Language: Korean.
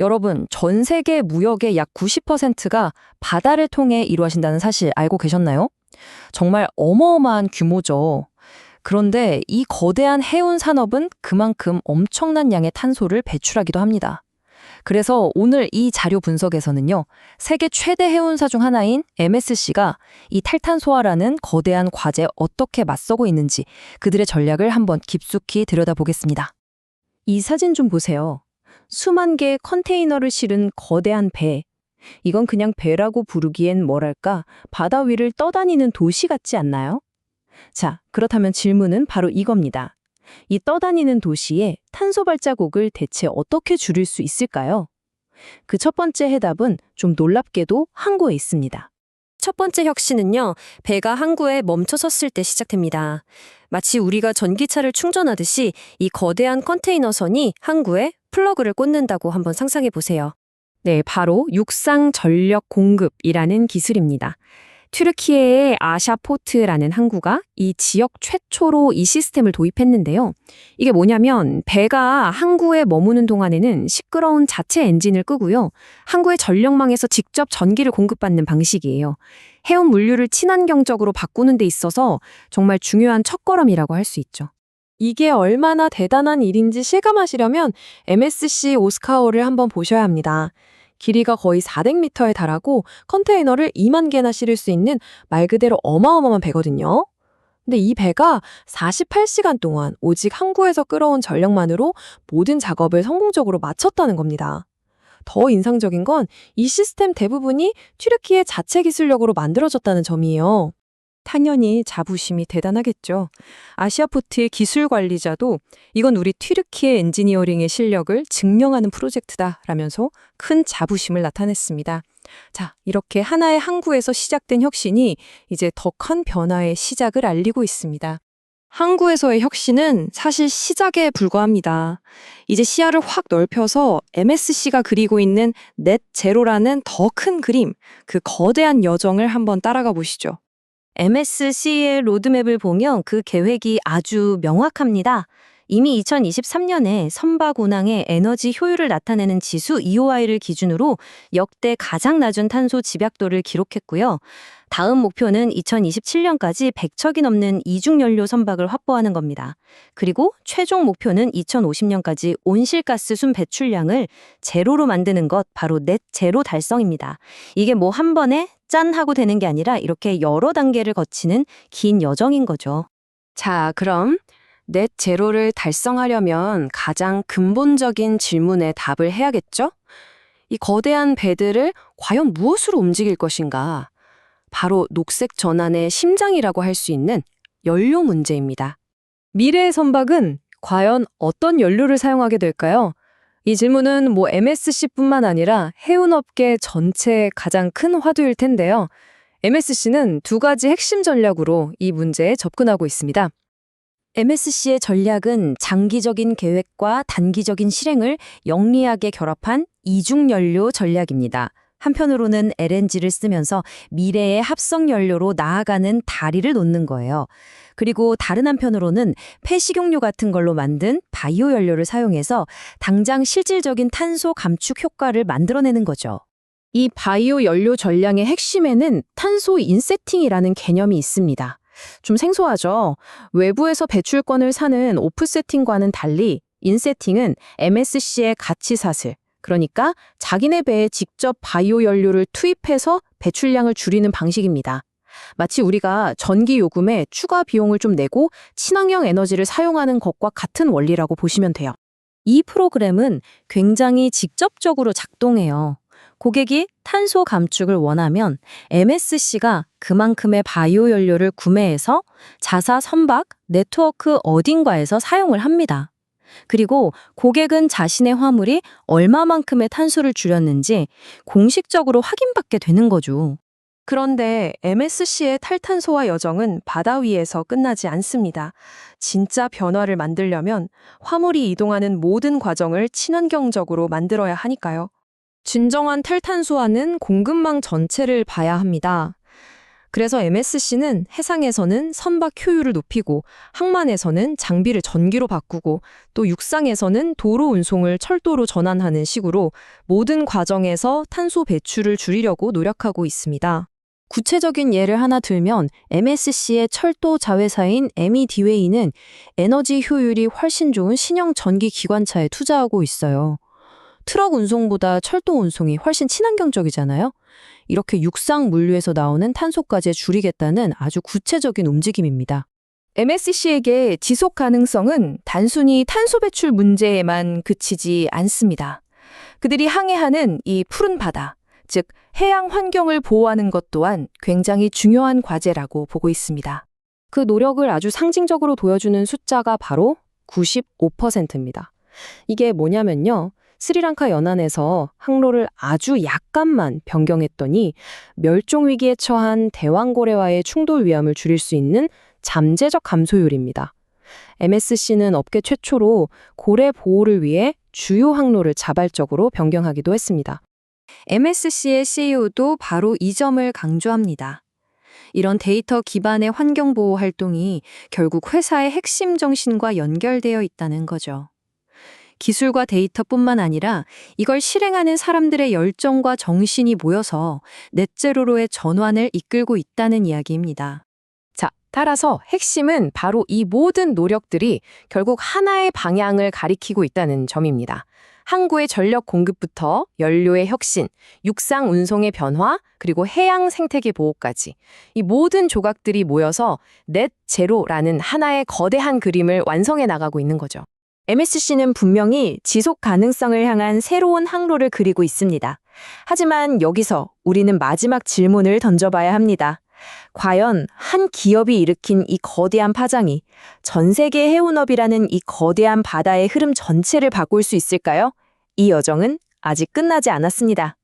여러분, 전 세계 무역의 약 90%가 바다를 통해 이루어진다는 사실 알고 계셨나요? 정말 어마어마한 규모죠. 그런데 이 거대한 해운 산업은 그만큼 엄청난 양의 탄소를 배출하기도 합니다. 그래서 오늘 이 자료 분석에서는요, 세계 최대 해운사 중 하나인 MSC가 이 탈탄소화라는 거대한 과제에 어떻게 맞서고 있는지 그들의 전략을 한번 깊숙이 들여다보겠습니다. 이 사진 좀 보세요. 수만 개의 컨테이너를 실은 거대한 배. 이건 그냥 배라고 부르기엔 뭐랄까, 바다 위를 떠다니는 도시 같지 않나요? 자, 그렇다면 질문은 바로 이겁니다. 이 떠다니는 도시에 탄소 발자국을 대체 어떻게 줄일 수 있을까요? 그 첫 번째 해답은 좀 놀랍게도 항구에 있습니다. 첫 번째 혁신은요, 배가 항구에 멈춰 섰을 때 시작됩니다. 마치 우리가 전기차를 충전하듯이 이 거대한 컨테이너선이 항구에 플러그를 꽂는다고 한번 상상해 보세요. 네, 바로 육상 전력 공급이라는 기술입니다. 튀르키예의 아샤포트라는 항구가 이 지역 최초로 이 시스템을 도입했는데요. 이게 뭐냐면 배가 항구에 머무는 동안에는 시끄러운 자체 엔진을 끄고요. 항구의 전력망에서 직접 전기를 공급받는 방식이에요. 해운 물류를 친환경적으로 바꾸는 데 있어서 정말 중요한 첫걸음이라고 할 수 있죠. 이게 얼마나 대단한 일인지 실감하시려면 MSC 오스카호를 한번 보셔야 합니다. 길이가 거의 400m에 달하고 컨테이너를 2만 개나 실을 수 있는 말 그대로 어마어마한 배거든요. 근데 이 배가 48시간 동안 오직 항구에서 끌어온 전력만으로 모든 작업을 성공적으로 마쳤다는 겁니다. 더 인상적인 건 이 시스템 대부분이 튀르키예 자체 기술력으로 만들어졌다는 점이에요. 당연히 자부심이 대단하겠죠. 아시아포트의 기술 관리자도 이건 우리 튀르키예 엔지니어링의 실력을 증명하는 프로젝트다라면서 큰 자부심을 나타냈습니다. 자, 이렇게 하나의 항구에서 시작된 혁신이 이제 더 큰 변화의 시작을 알리고 있습니다. 항구에서의 혁신은 사실 시작에 불과합니다. 이제 시야를 확 넓혀서 MSC가 그리고 있는 넷 제로라는 더 큰 그림, 그 거대한 여정을 한번 따라가 보시죠. MSC의 로드맵을 보면 그 계획이 아주 명확합니다. 이미 2023년에 선박 운항의 에너지 효율을 나타내는 지수 EOI를 기준으로 역대 가장 낮은 탄소 집약도를 기록했고요. 다음 목표는 2027년까지 100척이 넘는 이중연료 선박을 확보하는 겁니다. 그리고 최종 목표는 2050년까지 온실가스 순 배출량을 제로로 만드는 것, 바로 넷 제로 달성입니다. 이게 뭐 한 번에 짠 하고 되는 게 아니라 이렇게 여러 단계를 거치는 긴 여정인 거죠. 자, 그럼 넷 제로를 달성하려면 가장 근본적인 질문에 답을 해야겠죠? 이 거대한 배들을 과연 무엇으로 움직일 것인가? 바로 녹색 전환의 심장이라고 할 수 있는 연료 문제입니다. 미래의 선박은 과연 어떤 연료를 사용하게 될까요? 이 질문은 MSC뿐만 아니라 해운업계 전체의 가장 큰 화두일 텐데요. MSC는 두 가지 핵심 전략으로 이 문제에 접근하고 있습니다. MSC의 전략은 장기적인 계획과 단기적인 실행을 영리하게 결합한 이중연료 전략입니다. 한편으로는 LNG를 쓰면서 미래의 합성 연료로 나아가는 다리를 놓는 거예요. 그리고 다른 한편으로는 폐식용유 같은 걸로 만든 바이오 연료를 사용해서 당장 실질적인 탄소 감축 효과를 만들어내는 거죠. 이 바이오 연료 전략의 핵심에는 탄소 인세팅이라는 개념이 있습니다. 좀 생소하죠? 외부에서 배출권을 사는 오프세팅과는 달리 인세팅은 MSC의 가치 사슬, 그러니까 자기네 배에 직접 바이오 연료를 투입해서 배출량을 줄이는 방식입니다. 마치 우리가 전기 요금에 추가 비용을 좀 내고 친환경 에너지를 사용하는 것과 같은 원리라고 보시면 돼요. 이 프로그램은 굉장히 직접적으로 작동해요. 고객이 탄소 감축을 원하면 MSC가 그만큼의 바이오 연료를 구매해서 자사 선박, 네트워크 어딘가에서 사용을 합니다. 그리고 고객은 자신의 화물이 얼마만큼의 탄소를 줄였는지 공식적으로 확인받게 되는 거죠. 그런데 MSC의 탈탄소화 여정은 바다 위에서 끝나지 않습니다. 진짜 변화를 만들려면 화물이 이동하는 모든 과정을 친환경적으로 만들어야 하니까요. 진정한 탈탄소화는 공급망 전체를 봐야 합니다. 그래서 MSC는 해상에서는 선박 효율을 높이고 항만에서는 장비를 전기로 바꾸고 또 육상에서는 도로 운송을 철도로 전환하는 식으로 모든 과정에서 탄소 배출을 줄이려고 노력하고 있습니다. 구체적인 예를 하나 들면 MSC의 철도 자회사인 MED웨이는 에너지 효율이 훨씬 좋은 신형 전기 기관차에 투자하고 있어요. 트럭 운송보다 철도 운송이 훨씬 친환경적이잖아요. 이렇게 육상 물류에서 나오는 탄소까지 줄이겠다는 아주 구체적인 움직임입니다. MSC에게 지속 가능성은 단순히 탄소 배출 문제에만 그치지 않습니다. 그들이 항해하는 이 푸른 바다, 즉 해양 환경을 보호하는 것 또한 굉장히 중요한 과제라고 보고 있습니다. 그 노력을 아주 상징적으로 보여주는 숫자가 바로 95%입니다. 이게 뭐냐면요. 스리랑카 연안에서 항로를 아주 약간만 변경했더니 멸종위기에 처한 대왕고래와의 충돌 위험을 줄일 수 있는 잠재적 감소율입니다. MSC는 업계 최초로 고래 보호를 위해 주요 항로를 자발적으로 변경하기도 했습니다. MSC의 CEO도 바로 이 점을 강조합니다. 이런 데이터 기반의 환경보호 활동이 결국 회사의 핵심 정신과 연결되어 있다는 거죠. 기술과 데이터뿐만 아니라 이걸 실행하는 사람들의 열정과 정신이 모여서 넷제로로의 전환을 이끌고 있다는 이야기입니다. 자, 따라서 핵심은 바로 이 모든 노력들이 결국 하나의 방향을 가리키고 있다는 점입니다. 항구의 전력 공급부터 연료의 혁신, 육상 운송의 변화, 그리고 해양 생태계 보호까지 이 모든 조각들이 모여서 넷 제로라는 하나의 거대한 그림을 완성해 나가고 있는 거죠. MSC는 분명히 지속 가능성을 향한 새로운 항로를 그리고 있습니다. 하지만 여기서 우리는 마지막 질문을 던져봐야 합니다. 과연 한 기업이 일으킨 이 거대한 파장이 전 세계 해운업이라는 이 거대한 바다의 흐름 전체를 바꿀 수 있을까요? 이 여정은 아직 끝나지 않았습니다.